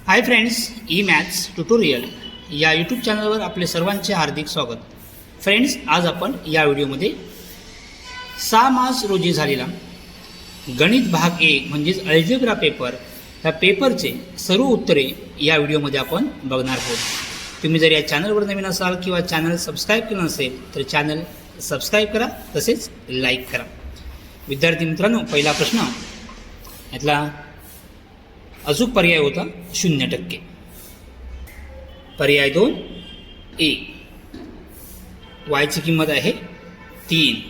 Hi friends, E maths tutorial या YouTube चॅनलवर आपले सर्वांचे हार्दिक स्वागत. फ्रेंड्स, आज आपण या व्हिडिओमध्ये 6 मार्च रोजी झालेला गणित भाग 1 म्हणजेच अल्जेब्रा पेपर या पेपरचे सर्व उत्तरे या व्हिडिओमध्ये आपण बघणार आहोत. तुम्ही जर या चॅनलवर नवीन असाल किंवा चॅनल सबस्क्राईब केलं नसेल तर चॅनल सबस्क्राईब करा, तसेच लाईक करा. विद्यार्थी मित्रांनो, पहिला प्रश्न यातला अचूक पर्याय होता 0%. पर्याय 2 ए, वायची किंमत आहे 3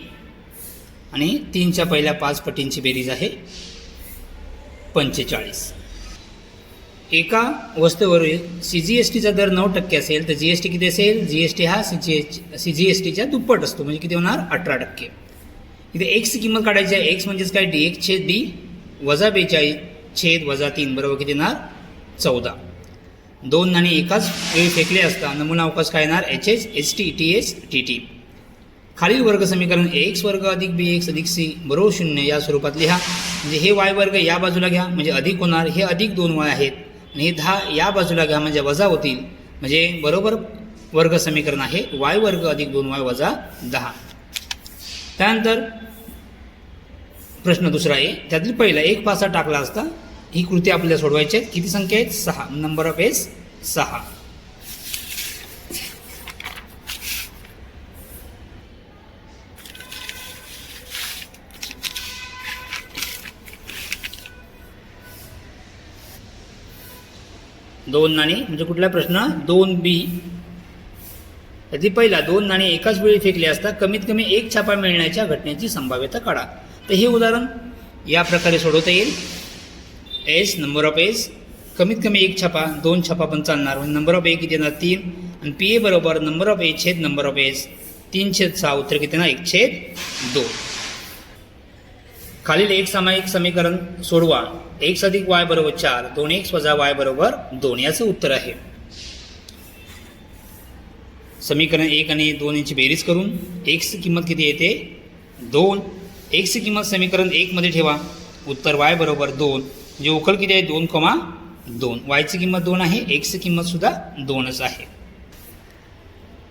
आणि 3च्या पहिल्या 5 पटींची बेरीज आहे 45. एका वस्तूवरील CGSTचा दर 9% असेल तर GST किती असेल? GST हा CGSTच्या दुप्पट असतो, म्हणजे किती होणार? 18%. इथे एक्सची किंमत काढायची आहे. एक्स म्हणजेच काय? dx/d वजा 42/-3 बरोबर किती येणार? 14. 2 नाणी एकाच वेळी फेकले असता नमुना अवकाश काय येणार? HH, HT, TH, TT. खालील वर्ग समीकरण ax वर्ग अधिक bx अधिक c बरोबर 0 या स्वरूपात लिहा. म्हणजे हे y वर्ग या बाजूला घ्या म्हणजे अधिक होणार, हे अधिक 2y आहेत, आणि हे 10 या बाजूला घ्या म्हणजे वजा होतील, म्हणजे बरोबर वर्ग समीकरण आहे y वर्ग अधिक 2y वजा 10. त्यानंतर प्रश्न दुसरा आहे, त्यातील पहिला एक पासा टाकला असता ही कृती आपल्याला सोडवायची आहे. किती संख्या आहेत? 6. Number of S 6. दोन नाणी म्हणजे कुठला प्रश्न? 2B. त्यातील पहिला 2 नाणी एकाच वेळी फेकले असता कमीत कमी एक छापा मिळण्याच्या घटनेची संभाव्यता काढा. तर हे उदाहरण या प्रकारे सोडवता येईल. एस, नंबर ऑफ एस, कमीत कमी एक छापा, 2 छापा पण चालणार, म्हणजे नंबर ऑफ ए किती येणार? 3, आणि PA बरोबर नंबर ऑफ ए छेद नंबर ऑफ एस, 3/6. उत्तर किती येणार? 1/2. खालील एक सामायिक समीकरण सोडवा. x अधिक y बरोबर 4, 2x वजा y बरोबर 2 याचं उत्तर आहे. समीकरण 1 आणि 2 यांची बेरीज करून x ची किंमत किती येते? 2. x ची किंमत समीकरण 1 मध्ये ठेवा. उत्तर y बरोबर 2, म्हणजे उकल किती आहे? 2,2. y ची किंमत 2 आहे, x ची किंमत सुद्धा 2च आहे.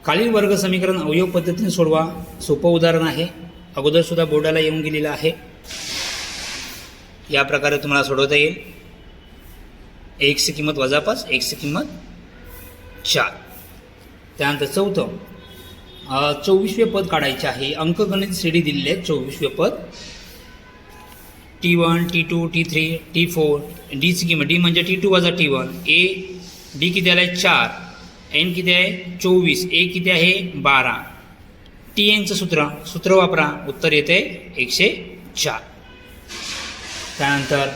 खालील वर्ग समीकरण अवयव पद्धतीने सोडवा. सोपं उदाहरण आहे, अगोदर सुद्धा बोर्डाला येऊन गेलेलं आहे. या प्रकारे तुम्हाला सोडवता येईल. x ची किंमत वजा 5, x ची किंमत 4. त्यानंतर चौथं 24वे पद काढायचे आहे. अंकगणित श्रेणी दिलेले आहेत. 24वे पद T1, T2, T3, T4. D ची किंमत, D म्हणजे T2 वजा T1. A, D किती आला आहे? 4. N किती आहे? 24. A किती आहे? 12. TNचं सूत्र वापरा. उत्तर येते 104. त्यानंतर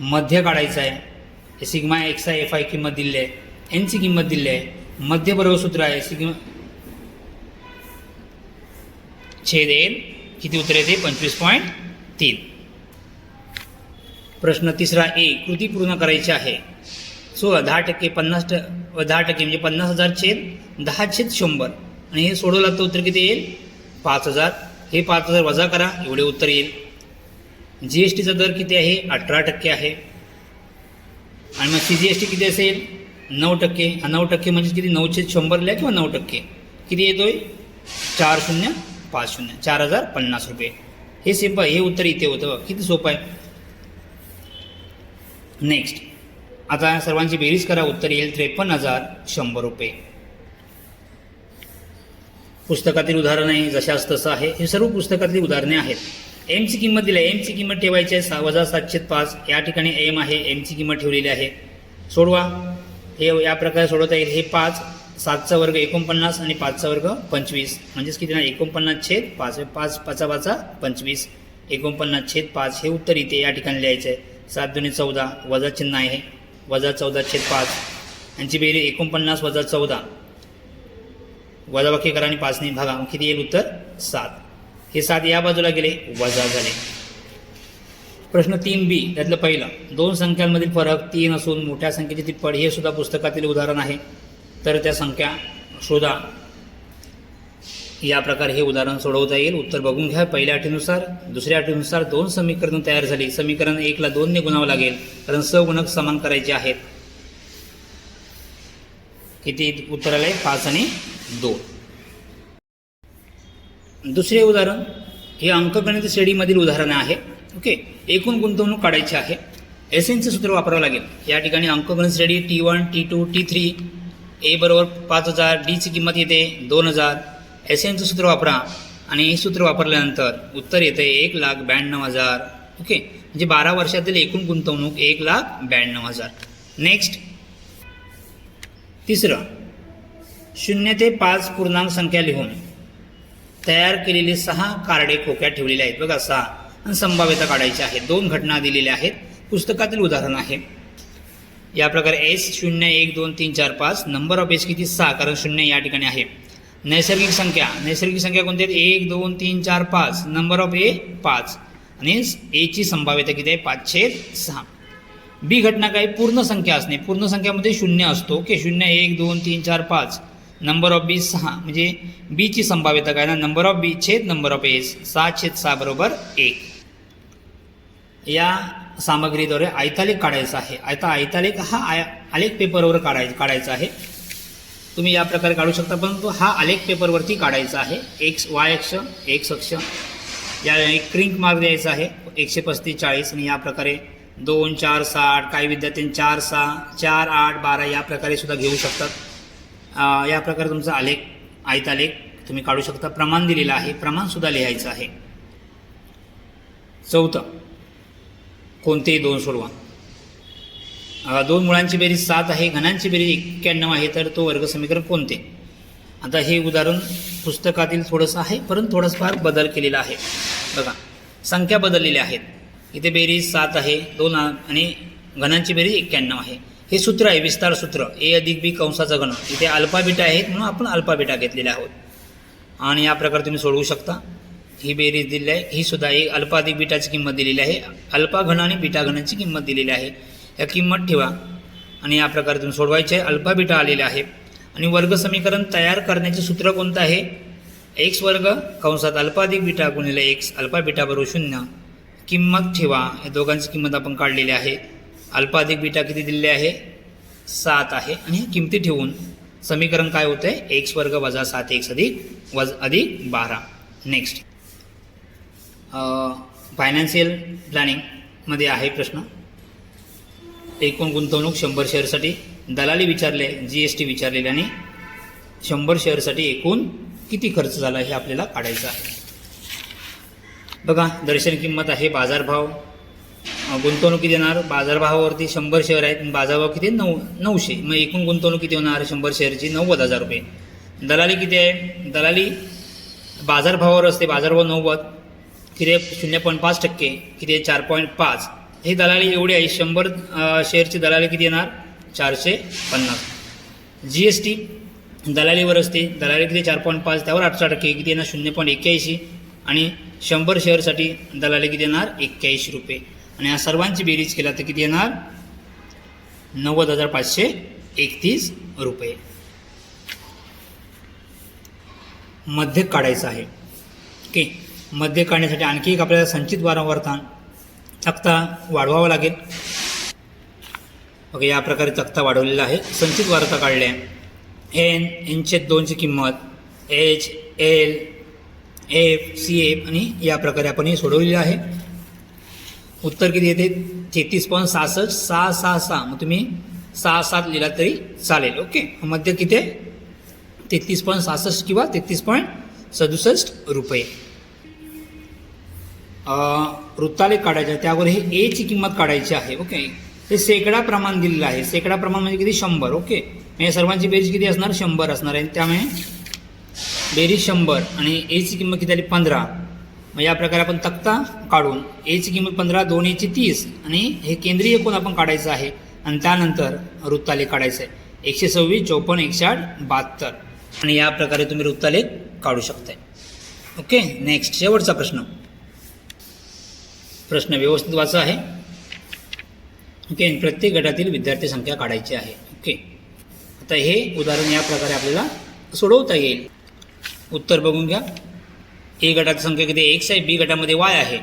मध्य काढायचं आहे. सिग्मा एक्स आहे, FI किंमत दिली आहे, N ची किंमत दिली आहे. मध्य बरोबर सूत्र आहे सिग्मा छेद N, किती उत्तर येते? 25.3. प्रश्न तिसरा ए, कृती पूर्ण करायची आहे. 10% 10% म्हणजे 50,000 छेद 10/100, आणि हे सोडवलं तर उत्तर किती येईल? 5,000. हे 5,000 वजा करा, एवढे उत्तर येईल. GSTचा दर किती आहे? 18% आहे. आणि मग CGST किती असेल? 9%. हा 9% म्हणजे किती? 9/100 लिहा किंवा 9%. किती येतोय? 4050, 4,050 रुपये. हे सिंपल, हे उत्तर इथे होतं. किती सोपं आहे. नेक्स्ट, आता सर्वांची बेरीज करा. उत्तर येईल 53,100 रुपये. पुस्तकातील उदाहरण आहे, जशाच तसं आहे. हे सर्व पुस्तकातली उदाहरणे आहेत. M ची किंमत दिली आहे. M ची किंमत ठेवायची आहे वजा 7/5. या ठिकाणी M आहे, M ची किंमत ठेवलेली आहे. सोडवा. हे या प्रकारे सोडवता येईल. हे 5, 7चा वर्ग 49 आणि 5चा वर्ग 25, म्हणजेच किती ना? 49/5. 5 5 5 25, 49/5. हे उत्तर इथे या ठिकाणी लिहायचं आहे. 7 2 14, वजा चिन्ह आहे, वजा 14/5. यांची बेरीज 49 वजा 14, वजाबाकी करा आणि 5ने भागा, किती येईल? उत्तर 7. हे 7 या बाजूला गेले, वजा झाले. प्रश्न 3B, त्यातलं पहिलं 2 संख्यांमधील फरक 3 असून मोठ्या संख्येची तिप्पट. हे सुद्धा पुस्तकातील उदाहरण आहे. तर त्या संख्या शोधा. या प्रकारे हे उदाहरण सोडवता येईल. उत्तर बघून घ्या. पहिल्या अटीनुसार, दुसऱ्या अटीनुसार 2 समीकरण तयार झाली. समीकरण 1 ला 2 ने गुणावं लागेल, कारण सहगुणक समान करायचे आहेत. किती उत्तर आलं आहे 5 आणि 2. दुसरे उदाहरण हे अंकगणित श्रेणीमधील उदाहरण आहे. ओके, एकूण गुंतवणूक काढायची आहे. एसएनचं सूत्र वापरावं लागेल. या ठिकाणी अंकगणित श्रेणी T1, T2, T3, ए बरोबर 5000, डीची किंमत येते 2000. एसएनचं सूत्र वापरा आणि हे सूत्र वापरल्यानंतर उत्तर येते 1,92,000. ओके, म्हणजे 12 वर्षातील एकूण गुंतवणूक 1,92,000. नेक्स्ट तिसरं, 0 ते 5 पूर्णांक संख्या लिहून तयार केलेले 6 कार्डे खोक्यात ठेवलेले आहेत. बघा 6 आणि संभाव्यता काढायची आहे. 2 घटना दिलेल्या आहेत. पुस्तकातील उदाहरण आहे. या प्रकारे एस 0, 1, 2, 3, 4, 5. नंबर ऑफ एस किती 6, कारण 0 या ठिकाणी आहे. नैसर्गिक संख्या कोणती आहेत 1, 2, 3, 4, 5. नंबर ऑफ ए 5 आणि एची संभाव्यता किती आहे 5/6. बी घटना काय पूर्ण संख्या असणे. पूर्ण संख्यामध्ये 0 असतो. ओके, 0, 1, 2, 3, 4, 5. नंबर ऑफ बी 6 म्हणजे बीची संभाव्यता काय ना नंबर ऑफ बी छेद नंबर ऑफ एस 6/6 बरोबर 1. या सामग्रीद्वारे आयतालेख काढायचा आहे. आयतालेख हा आलेख पेपरवर काढायचा आहे. तुम्ही या प्रकारे काढू शकता, परंतु हा आलेख पेपरवरती काढायचा आहे. एक्स वाय अक्ष एक्स अक्ष या क्रिंक मार्क द्यायचा आहे 135, 40 आणि या प्रकारे 2, 4, 60. काही विद्यार्थ्यांनी 4, 6, 4, 8, 12 या प्रकारे सुद्धा घेऊ शकतात. या प्रकारे तुमचा आयतालेख तुम्ही काढू शकता. प्रमाण दिलेलं आहे, प्रमाणसुद्धा लिहायचं आहे. चौथं, कोणतेही 2 सोडवा. 2 मुळांची बेरीज 7 आहे, घनांची बेरीज 91 आहे, तर तो वर्ग समीकरण कोणते. आता हे उदाहरण पुस्तकातील थोडंसं आहे, परंतु थोडासा फार बदल केलेला आहे. बघा संख्या बदललेल्या आहेत. इथे बेरीज 7 आहे 2 आणि घनांची बेरीज 91 आहे. हे सूत्र आहे विस्तार सूत्र ए अधिक बी कंसाचा घन. इथे अल्फा बीटा आहेत म्हणून आपण अल्फा बीटा घेतलेले आहोत आणि या प्रकारे तुम्ही सोडवू शकता. ही बेरीज दिलेली आहे. ही सुद्धा एक अल्फा अधिक बीटाची किंमत दिलेली आहे. अल्फा घन आणि बीटा घनाची किंमत दिलेली आहे. या किंमत ठेवा आणि या प्रकारे तुम्ही सोडवायचे. अल्फा बीटा आलेले आहे आणि वर्ग समीकरण तयार करण्याचे सूत्र कोणतं आहे एक्स वर्ग कंसात अल्फा अधिक बीटा गुणिले एक्स अल्फा बीटा बरोबर 0. किंमत ठेवा. या दोघांची किंमत आपण काढलेली आहे. अल्फा अधिक बीटा किती दिलेले आहे 7 आहे आणि किंमती ठेवून समीकरण काय होतं आहे एक्स वर्ग वजा 7x अधिक 12. नेक्स्ट फायनान्शियल प्लॅनिंगमध्ये आहे प्रश्न. एकूण गुंतवणूक 100 शेअरसाठी दलाली विचारले, GST विचारलेले आणि 100 शेअरसाठी एकूण किती खर्च झाला हे आपल्याला काढायचं आहे. बघा दर्शन किंमत आहे बाजारभाव. गुंतवणूक किती येणार बाजारभावावरती 100 शेअर आहेत, बाजारभाव किती 900. मग एकूण गुंतवणूक किती होणार 100 शेअरची 90,000 रुपये. दलाली किती आहे दलाली बाजारभावावर असते. बाजारभाव 90 किती 0.5% किती 4.5. ही दलाली एवढी आहे. 100 शेअरची दलाली किती येणार 450. GST दलालीवर असते. दलाली किती 4.5 त्यावर 18% किती येणार 0.81 आणि 100 शेअरसाठी दलाली किती येणार 81 रुपये. आणि या सर्वांची बेरीज केला तर किती येणार 90,531 रुपये. मध्यक काढायचं आहे. ओके, मध्यक काढण्यासाठी आणखी एक आपल्याला संचित वारंवारता तक्ता वाढवावा लागेल. ओके, या प्रकारे तक्ता वाढवलेला आहे. संचित वारंवारता काढल्या n/2ची किंमत H, L, F, CF आणि या प्रकारे आपण हे सोडवलेलं आहे. उत्तर किती येते 33.66. मग तुम्ही 6-7 लिहिला तरी चालेल. ओके, मध्य किती आहे 33.66 किंवा 33.67 रुपये. वृत्तालेख काढायचा त्यावर हे एची किंमत काढायची आहे. ओके, हे शेकडा प्रमाण दिलेलं आहे. शेकडा प्रमाण म्हणजे किती 100. ओके, म्हणजे सर्वांची बेरीज किती असणार 100 असणार आहे. त्यामुळे बेरीज 100 आणि एची किंमत किती आली 15. मग या प्रकारे आपण तक्ता काढून एची किंमत 15, 2 30 आणि हे केंद्रीय कोण आपण काढायचं आहे आणि त्यानंतर वृत्तालेख काढायचं आहे 126, 54, 160, 72 आणि या प्रकारे तुम्ही वृत्तालेख काढू शकताय. ओके, नेक्स्ट शेवटचा प्रश्न व्यवस्थित वाचा आहे. ओके, प्रत्येक गटातील विद्यार्थी संख्या काढायची आहे. ओके, आता हे उदाहरण या प्रकारे आपल्याला सोडवता येईल. उत्तर बघून घ्या. ए गटाची संख्या किती x आहे, बी गटामध्ये y आहे.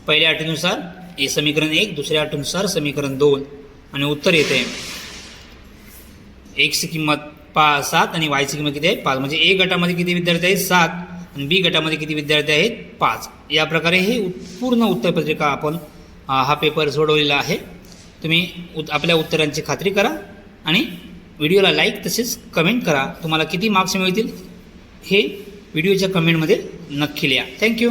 पहिल्या अटीनुसार ए समीकरण 1, दुसऱ्या अटीनुसार समीकरण 2 आणि उत्तर येते x ची किंमत 7 आणि वायची किंमत किती आहे 5. म्हणजे ए गटामध्ये किती विद्यार्थी आहेत 7 आणि बी गटामध्ये किती विद्यार्थी आहेत 5. या प्रकारे हे पूर्ण उत्तरपत्रिका आपण हा पेपर सोडवलेला आहे. तुम्ही आपल्या उत्तरांची खात्री करा आणि व्हिडिओला लाईक तसेच कमेंट करा. तुम्हाला किती मार्क्स मिळतील हे व्हिडिओच्या कमेंटमध्ये नक्की लिहा. थँक्यू.